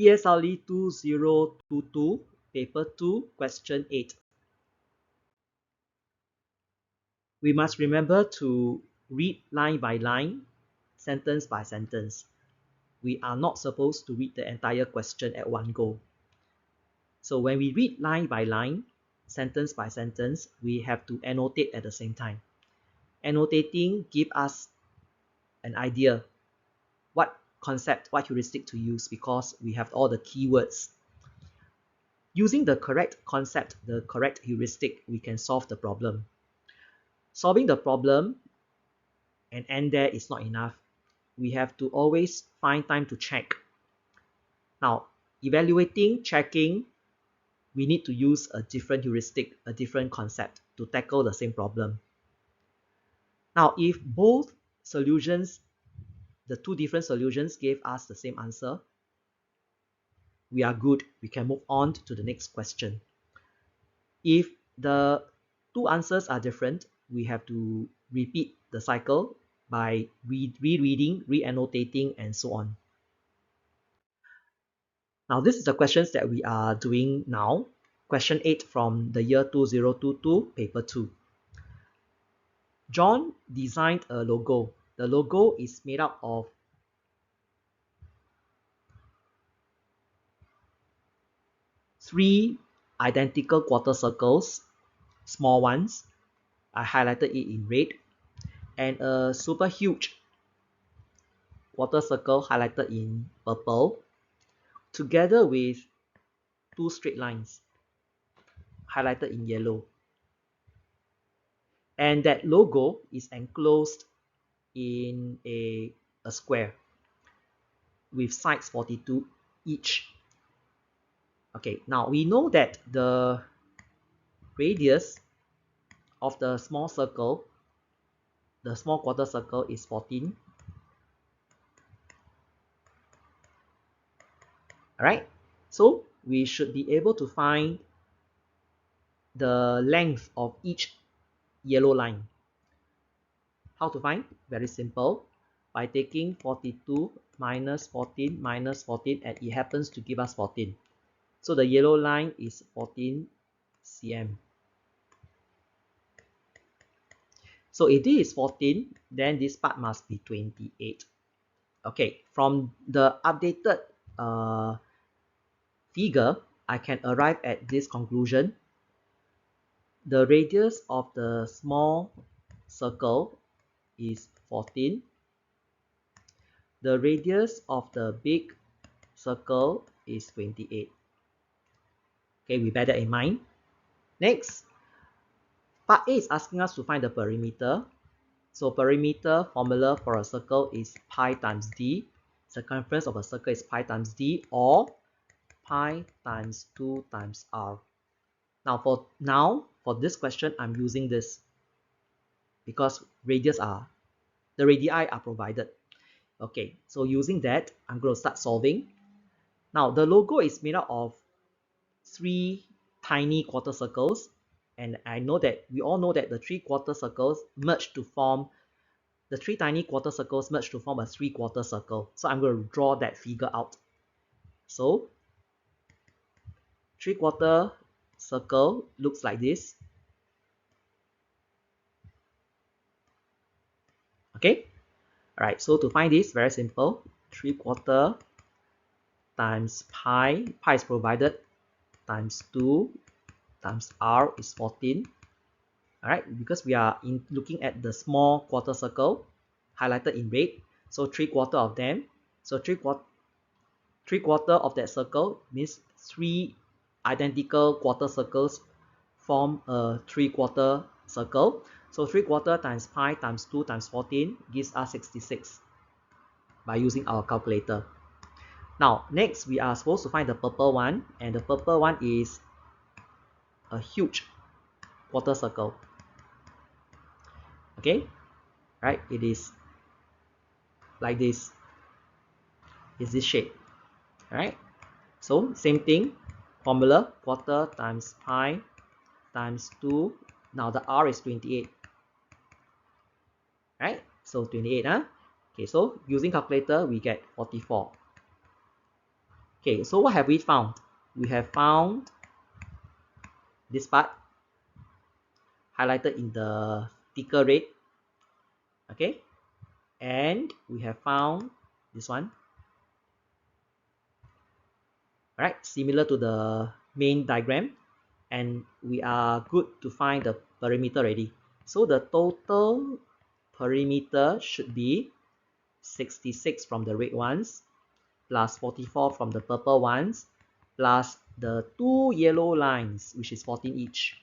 PSLE 2022, Paper 2, Question 8. We must remember to read line by line, sentence by sentence. We are not supposed to read the entire question at one go. So when we read line by line, sentence by sentence, we have to annotate at the same time. Annotating gives us an idea what concept, what heuristic to use because we have all the keywords. Using the correct concept, the correct heuristic, we can solve the problem. Solving the problem and end there is not enough. We have to always find time to check. Now, evaluating, checking, we need to use a different heuristic, a different concept to tackle the same problem. Now, if both solutions, the two different solutions gave us the same answer, we are good. We can move on to the next question. If the two answers are different, we have to repeat the cycle by rereading, re-annotating, and so on. Now, this is the questions that we are doing now. Question 8 from the year 2022, paper 2. John designed a logo. The logo is made up of three identical quarter circles, small ones. I highlighted it in red, and a super huge quarter circle highlighted in purple, together with two straight lines highlighted in yellow. And that logo is enclosed in a square with sides 42 each. Okay, now we know that the radius of the small circle, the small quarter circle, is 14. Alright, so we should be able to find the length of each yellow line. How to find? Very simple. By taking 42 minus 14 minus 14, and it happens to give us 14. So the yellow line is 14 cm. So if this is 14, then this part must be 28. Okay, from the updated figure, I can arrive at this conclusion. The radius of the small circle is 14. The radius of the big circle is 28. Okay, we bear that in mind. Next, part A is asking us to find the perimeter. So perimeter formula for a circle is pi times d. Circumference of a circle is pi times d, or pi times 2 times r. Now for this question, I'm using this because the radii are provided. Okay, so using that, I'm going to start solving. Now the logo is made up of three tiny quarter circles, and we all know that the three quarter circles merge to form the three tiny quarter circles merge to form a three-quarter circle. So I'm going to draw that figure out. So three-quarter circle looks like this. Okay, all right, so to find this, very simple. 3/4 times pi is provided, times 2 times r is 14. All right, because we are looking at the small quarter circle highlighted in red, so 3/4 of them. So 3/4 of that circle means three identical quarter circles form a 3/4 circle. So 3/4 times pi times 2 times 14 gives us 66 by using our calculator. Now, next we are supposed to find the purple one, and the purple one is a huge quarter circle. Okay, right? It is like this. Is this shape? All right. So same thing. Formula: quarter times pi times 2. Now the r is 28. Right? So 28, huh? Okay, so using calculator, we get 44. Okay, so what have we found? We have found this part highlighted in the thicker red. Okay, and we have found this one. Right, similar to the main diagram, and we are good to find the perimeter already. So the total perimeter should be 66 from the red ones, plus 44 from the purple ones, plus the 2 yellow lines, which is 14 each.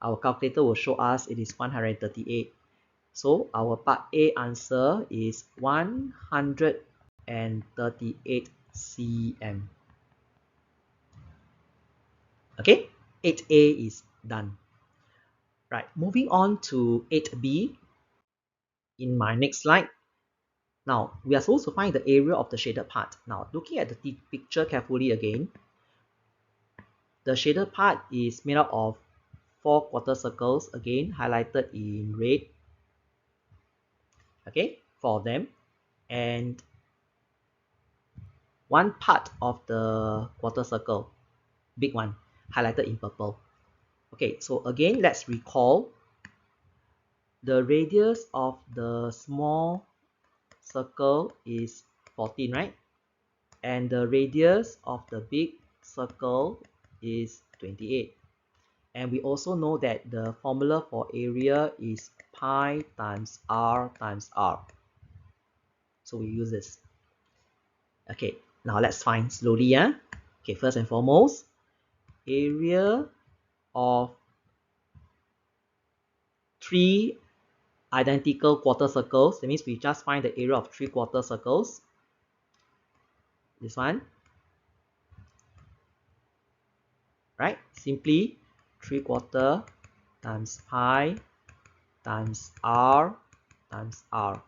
Our calculator will show us it is 138. So our part A answer is 138 cm. Okay, 8A is done. Right, moving on to 8B in my next slide. Now, we are supposed to find the area of the shaded part. Now, looking at the picture carefully again, the shaded part is made up of 4 quarter circles, again highlighted in red. Okay, 4 of them. And one part of the quarter circle, big one, highlighted in purple. Okay, so again, let's recall the radius of the small circle is 14, right? And the radius of the big circle is 28. And we also know that the formula for area is pi times r times r. So we use this. Okay, now let's find slowly. Yeah? Okay, first and foremost, area of 3 identical quarter circles. That means we just find the area of 3 quarter circles. This one. Right? Simply 3 quarter times pi times r times r.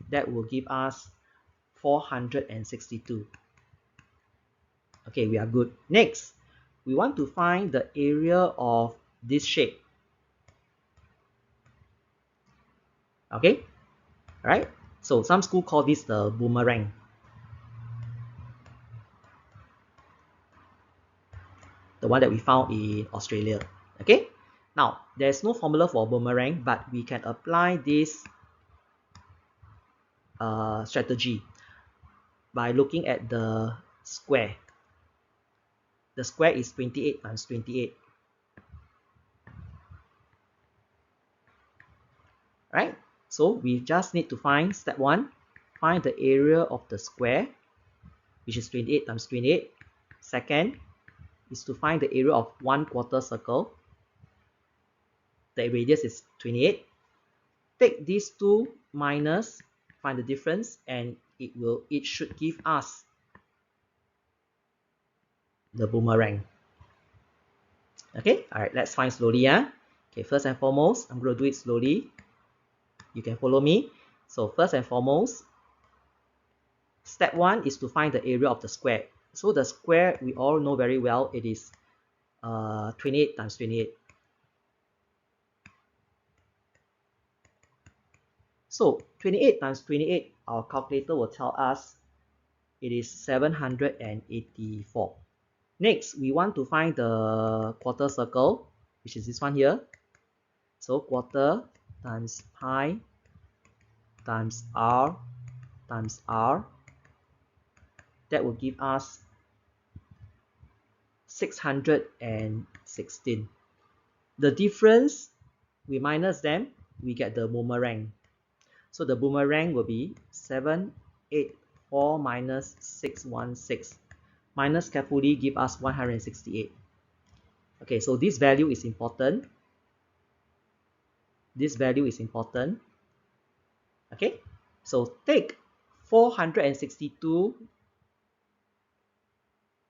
That will give us 462. Okay, we are good. Next, we want to find the area of this shape. Okay, right? So some school call this the boomerang. The one that we found in Australia. Okay, now there's no formula for boomerang, but we can apply this strategy by looking at the square. The square is 28 times 28. Right? So we just need to find step 1, find the area of the square, which is 28 times 28. Second is to find the area of 1 quarter circle. The radius is 28. Take these two minus, find the difference, and it should give us the boomerang. Okay, all right, let's find slowly. Yeah. Okay, first and foremost, I'm going to do it slowly. You can follow me. So first and foremost, step 1 is to find the area of the square. So the square, we all know very well, it is 28 times 28. So 28 times 28, our calculator will tell us it is 784. Next, we want to find the quarter circle, which is this one here. So quarter times pi times r times r. That will give us 616. The difference, we minus them, we get the boomerang. So the boomerang will be 784 minus 616. Minus carefully give us 168. Okay, so this value is important. This value is important. Okay, so take 462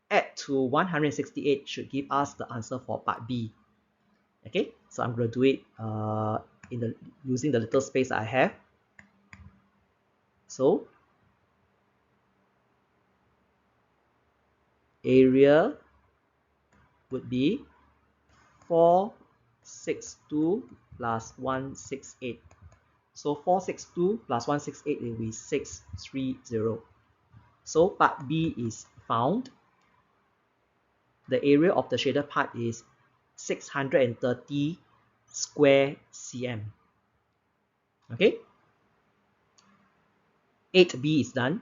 add to 168 should give us the answer for part B. Okay, so I'm going to do it using the little space I have. So area would be 462 plus 168. So 462 plus 168 will be 630. So part B is found the area of the shaded part is 630 square cm. Okay, 8b is done.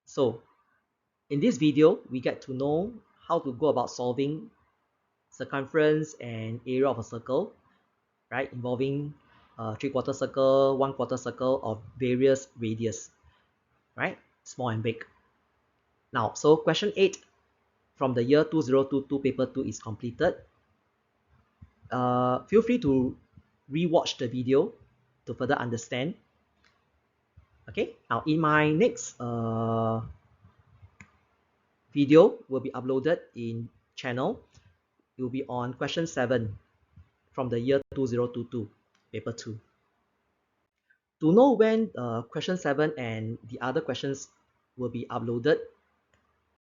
So in this video, we get to know how to go about solving circumference and area of a circle, right, involving a 3/4 circle, 1/4 circle of various radius, right, small and big. Now, so question 8 from the year 2022 paper 2 is completed. Feel free to re-watch the video to further understand. Okay, now in my next video will be uploaded in channel. It will be on question 7 from the year 2022 paper 2. To know when question 7 and the other questions will be uploaded,